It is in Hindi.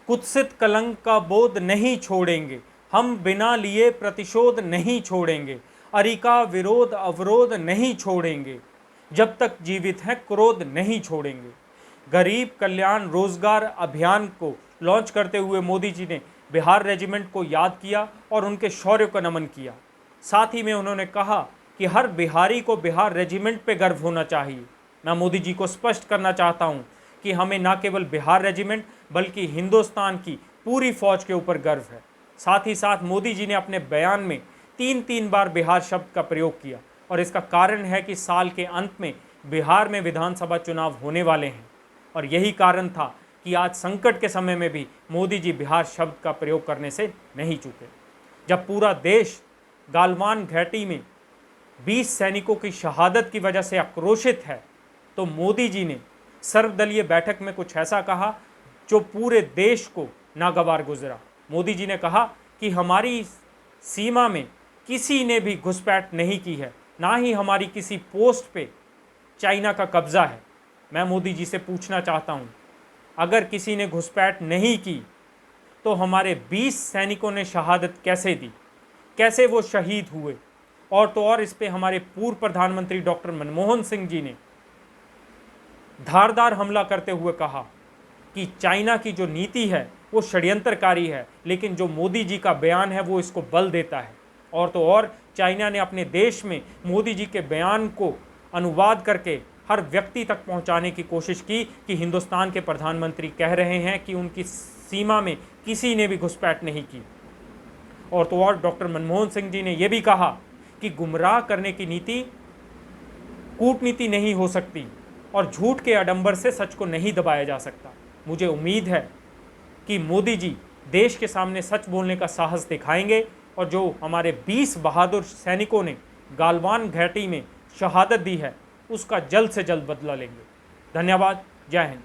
कुत्सित कलंक का बोध नहीं छोड़ेंगे, हम बिना लिए प्रतिशोध नहीं छोड़ेंगे, अरिका विरोध अवरोध नहीं छोड़ेंगे, जब तक जीवित हैं क्रोध नहीं छोड़ेंगे। गरीब कल्याण रोजगार अभियान को लॉन्च करते हुए मोदी जी ने बिहार रेजिमेंट को याद किया और उनके शौर्य को नमन किया। साथ ही में उन्होंने कहा कि हर बिहारी को बिहार रेजिमेंट पे गर्व होना चाहिए। मैं मोदी जी को स्पष्ट करना चाहता हूं कि हमें न केवल बिहार रेजिमेंट बल्कि हिंदुस्तान की पूरी फौज के ऊपर गर्व है। साथ ही साथ मोदी जी ने अपने बयान में 3 बार बिहार शब्द का प्रयोग किया और इसका कारण है कि साल के अंत में बिहार में विधानसभा चुनाव होने वाले हैं और यही कारण था कि आज संकट के समय में भी मोदी जी बिहार शब्द का प्रयोग करने से नहीं चूके। जब पूरा देश गालवान घाटी में 20 सैनिकों की शहादत की वजह से आक्रोशित है तो मोदी जी ने सर्वदलीय बैठक में कुछ ऐसा कहा जो पूरे देश को नागवार गुजरा। मोदी जी ने कहा कि हमारी सीमा में किसी ने भी घुसपैठ नहीं की है, ना ही हमारी किसी पोस्ट पे चाइना का कब्जा है। मैं मोदी जी से पूछना चाहता हूं, अगर किसी ने घुसपैठ नहीं की तो हमारे 20 सैनिकों ने शहादत कैसे दी, कैसे वो शहीद हुए? और तो और इस पे हमारे पूर्व प्रधानमंत्री डॉक्टर मनमोहन सिंह जी ने धारदार हमला करते हुए कहा कि चाइना की जो नीति है वो षड्यंत्रकारी है, लेकिन जो मोदी जी का बयान है वो इसको बल देता है। और तो और चाइना ने अपने देश में मोदी जी के बयान को अनुवाद करके हर व्यक्ति तक पहुंचाने की कोशिश की कि हिंदुस्तान के प्रधानमंत्री कह रहे हैं कि उनकी सीमा में किसी ने भी घुसपैठ नहीं की। और तो और डॉक्टर मनमोहन सिंह जी ने यह भी कहा कि गुमराह करने की नीति कूटनीति नहीं हो सकती और झूठ के आडंबर से सच को नहीं दबाया जा सकता। मुझे उम्मीद है कि मोदी जी देश के सामने सच बोलने का साहस दिखाएंगे और जो हमारे 20 बहादुर सैनिकों ने गालवान घाटी में शहादत दी है उसका जल्द से जल्द बदला लेंगे। धन्यवाद। जय हिंद।